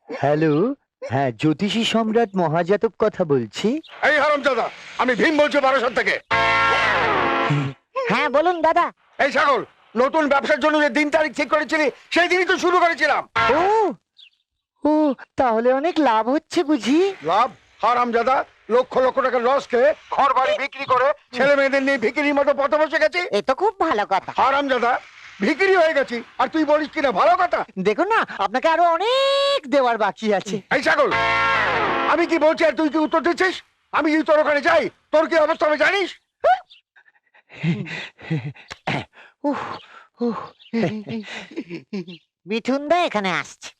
Hello, হ্যাঁ জ্যোতিষী সম্রাট মহাজাতক কথা বলছি। এই হারামজাদা, আমি ভীম বলছি বারাসাত থেকে। হ্যাঁ বলুন দাদা। এই ছাগল, নতুন ব্যবসার জন্য যে দিন তারিখ ঠিক করেছিলি সেই দিনই তো শুরু করেছিলাম। ও ও তাহলে অনেক লাভ হচ্ছে বুঝি? লাভ? হারামজাদা, লক্ষ লক্ষ টাকার লস খেয়ে ঘর বাড়ি বিক্রি করে ছেলে মেয়েদের নিয়ে ভিখিরির মতো পথে বসে গেছি। এ তো খুব ভালো কথা। হারামজাদা, ভিখিরি হয়ে গেছি আর তুই বলিস কিনা ভালো কথা। দেখুন না, আপনাকে আরো অনেক দেওয়ার বাকি আছে। এই ছাগল, আমি কি বলছি আর তুই কি উত্তর দিচ্ছিস? আমি যদি তোর ওখানে যাই তোর কি অবস্থা হবে জানিস? উহ, উহ, মিঠুন দা এখানে আসছে।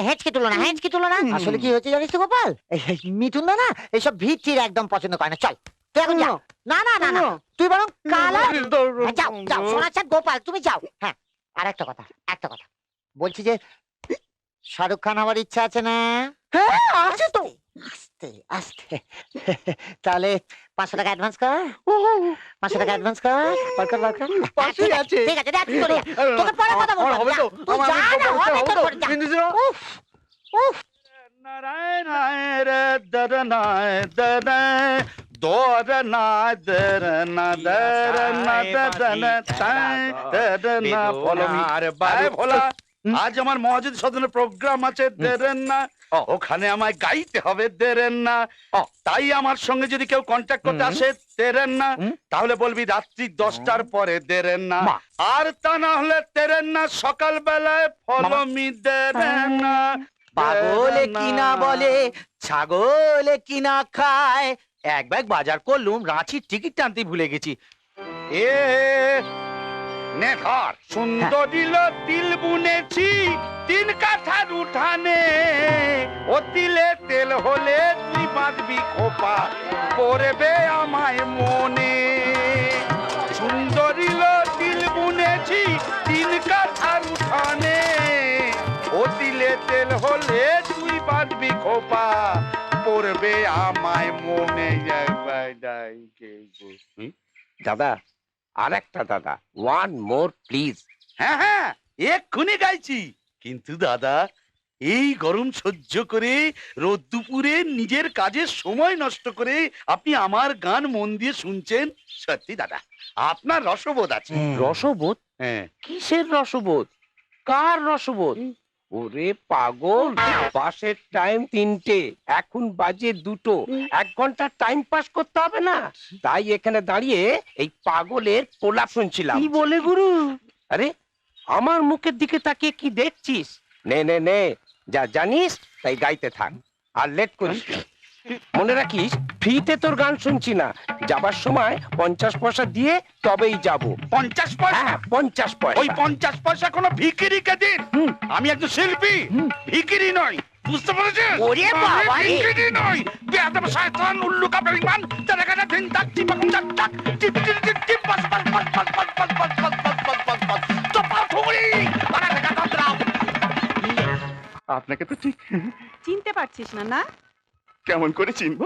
হেঁচকে তুলো না, হেঁচকে তুলো না। আসলে কি হয়েছে জানিস তো গোপাল, মিঠুন দা না এইসব ভিড় একদম পছন্দ করে না। চল তুই এখন যাও। না না না না, তুই বরং কালা যাও যাও। শোনাচ্ছা গোপাল, তুমি যাও। হ্যাঁ, আর একটা কথা, একটা কথা বলছি যে শাহরুখ খান হওয়ার ইচ্ছা আছে না? হ্যাঁ আছে তো। আস্তে আস্তে। তাহলে 500 টাকা অ্যাডভান্স কর। 500 টাকা অ্যাডভান্স কর। বরকর বরকর। পাশেই আছে। ঠিক আছে, দেখ তোরে। তোকে পরে কথা বলবো। হবে তো, তুই আমার যা না, হবে অনেক তো, করে যা। বিন্দুজিরো। উফ উফ। আজ আমার মহাজিদ সদনের প্রোগ্রাম আছে, দেরেন না। ওখানে আমায় গাইতে হবে, দেরেন না। তাই আমার সঙ্গে যদি কেউ কন্ট্যাক্ট করতে আসে, দেরেন না। তাহলে বলবি রাত্রি 10টার পরে, দেরেন না। আর তা না হলে দেরেন না, সকাল বেলায় ফলো মি, দেরেন না। পাগলে কিনা বলে, ছাগলে কিনা খায়। এক ব্যাগ বাজার করলুম, রাঁচির টিকিট টানতে ভুলে গেছি। এ নে ধর, সুন্দরীল তিল বুনেছি 3 কাঠার উঠানে। ও তিলে তেল হলে তুই বাঁধবি খোপা, পড়বে আমায় মনে। সুন্দরীল তিল বুনেছি 3 কাঠার উঠানে। ও তিলে তেল হলে তুই বাঁধবি খোপা, পড়বে আমায় মনে। দাদা, আর একটা দাদা, ওয়ান মোর প্লিজ। হ্যাঁ হ্যাঁ, এক্ষুনি গাইছি। কিন্তু দাদা, এই গরম সহ্য করে রোদ দুপুরে নিজের কাজের সময় নষ্ট করে আপনি আমার গান মন দিয়ে শুনছেন, সত্যি দাদা আপনার রসবোধ আছে। রসবোধ? হ্যাঁ। কিসের রসবোধ? কার রসবোধ? ওরে পাগল, বাসের টাইম 3টে, এখন বাজে 2টো। 1 ঘন্টা টাইম পাস করতে হবে না? তাই এখানে দাঁড়িয়ে এই পাগলের প্রলাপ শুনছিলাম। কি বলে গুরু? আরে, আমার মুখের দিকে তাকিয়ে কি দেখছিস? নে নে নে, যা জানিস তাই গাইতে থাক, আর লেট করিস না। মনে রাখিস, ফ্রিতে তোর গান শুনছি না। যাবার সময় 50 পয়সা দিয়ে তবেই যাব। 50 পয়সা? হ্যাঁ, 50 পয়সা। ওই 50 পয়সা কোনো ভিখিরিকে দিন। আমি একজন শিল্পী, ভিখিরি নয়, বুঝতে পেরেছেন? ওরে বাবা রে। ভিখিরি নয়, বেয়াদব শয়তান, উল্লু কাপড় ইমান, যারা গানা দিন তাক চিপাক চাক চাক টিপ টিপ টিপ টিপ পাস পাস পাস পাস পাস পাস পাস পাস পাস পাস পাস পাস তো পাঠুরি আরে দেখা দাও। আপনাকে তো ঠিক চিনতে পারছিস না? না কেমন করে চিনবো?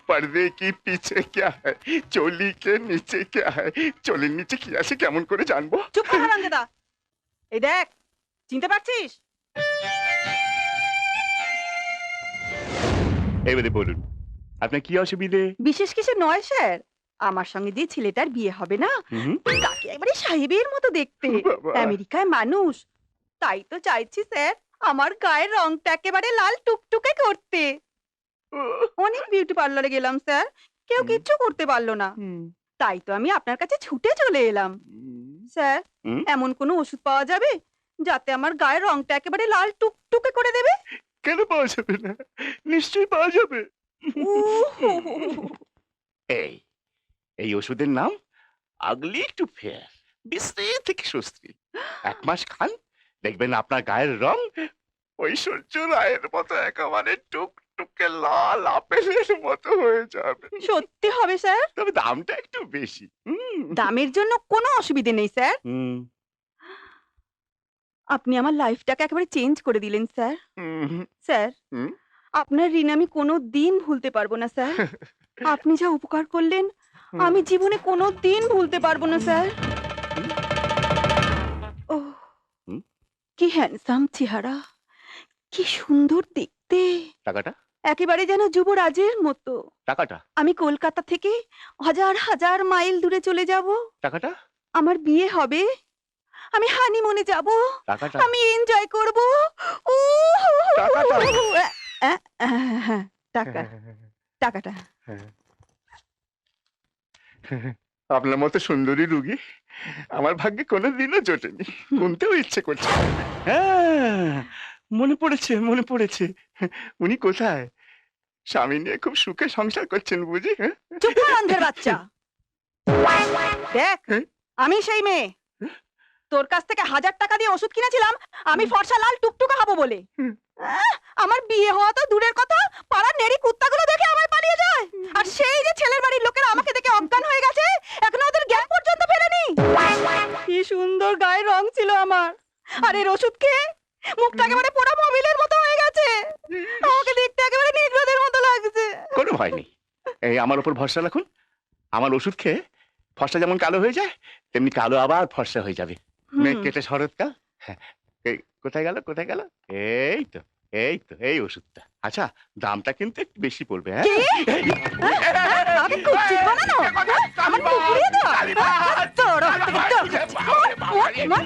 पर्दे की पीछे क्या है, चोली के नीचे क्या है, चोलिর নিচে কি আছে কেমন করে জানবো? চুপ কর হারামজাদা। এই দেখ, চিনতে পারছিস? এবারে বলুন, আপনার কি অসুবিধে? বিশেষ কিছু নয় স্যার, আমার সঙ্গে যে ছেলেটার বিয়ে হবে না, তাকে একবারে সাহেবের মতো দেখতে। বাবা। আমেরিকায় মানুষ, তাই তো চাইছি স্যার আমার গায়ের রংটা একেবারে লাল টুকটুকে করতে। অনেক বিউটি পার্লারে গেলাম স্যার, কেউ কিচ্ছু করতে পারলো না। তাই তো আমি আপনার কাছে ছুটে চলে এলাম। স্যার, এমন কোনো ওষুধ পাওয়া যাবে যাতে আমার গায়ের রংটা একেবারে লাল টুকটুকে করে দেবে? কেন পাওয়া যাবে না? নিশ্চয়ই পাওয়া যাবে। এই এই ওষুধের নাম আগলি টু ফেয়ার, বিশ্রী থেকে সুশ্রী। 1 মাস খান, দেখবেন আপনার গায়ের রং ঐশ্বর্য রায়ের মতো একেবারে টুকটুকে লাল আপেলের মতো হয়ে যাবে। সত্যি হবে স্যার? তবে দামটা একটু বেশি। দামের জন্য কোনো অসুবিধে নেই স্যার। আপনি আমার লাইফটাকে একেবারে চেঞ্জ করে দিলেন স্যার। স্যার, আপনার ঋণ আমি কোনো দিন ভুলতে পারবো না স্যার। আপনি যা উপকার করলেন আমি জীবনে কোনো দিন ভুলতে পারবো না স্যার। ওহ, কি হ্যান্ডসাম চেহারা, কি সুন্দর দেখতে, টাকাটা একেবারে যেন যুবরাজের মতো। টাকাটা আমি কলকাতা থেকে হাজার হাজার মাইল দূরে চলে যাব, টাকাটা আমার বিয়ে হবে, আমি হানিমুনে যাব, টাকাটা আমি এনজয় করব। ও টাকাটা। হ্যাঁ, টাকা, টাকাটা। আপনার মতো সুন্দরী রুগী আমার ভাগ্যে কোনোদিনও জোটেনি, শুনতেও ইচ্ছে করছে। হ্যাঁ, মনে পড়েছে। উনি কোথায়? স্বামী নিয়ে খুব সুখে সংসার করছেন বুঝি? হ্যাঁ? চুপ কর অন্ধের বাচ্চা। দেখ, হ্যাঁ? আমি সেই মেয়ে, তোর কাছ থেকে 1000 টাকা দিয়ে ওষুধ কিনেছিলাম আমি ফর্সা লাল টুকটুকা হবো বলে। আমার বিয়ে হওয়া তো দূরের কথা, পাড়ার নেড়ি কুত্তাগুলো দেখে আমায় পালিয়ে যায়। আর সেই যে ছেলের বাড়ির লোকেরা আমাকে দেখে অজ্ঞান হয়ে গেছে, এখনো ওদের জ্ঞান পর্যন্ত ফেরেনি। কি সুন্দর গায়ের রং ছিল আমার, আর এর ওষুধ খেয়ে মুখটা একেবারে পোড়া মোবিলের মতো হয়ে গেছে। আমাকে দেখতে একেবারে নিগ্রোদের মতো লাগছে। কোনো ভয় নেই, এই আমার উপর ভরসা রাখুন। আমার ওষুধ খেয়ে ফর্সা যেমন কালো হয়ে যায়, তেমনি কালো আবার ফর্সা হয়ে যাবে। মেঘ কেটে শরৎকাল। হ্যাঁ, এই কোথায় গেল? এই তো এই ওষুধটা। আচ্ছা, দামটা কিন্তু একটু বেশি পড়বে। হ্যাঁ, আমাকে কুচ্ছিত বানানো, আমার মুখ পুড়িয়ে দেওয়া। তোর হাত থেকে তোর কাছে। মার।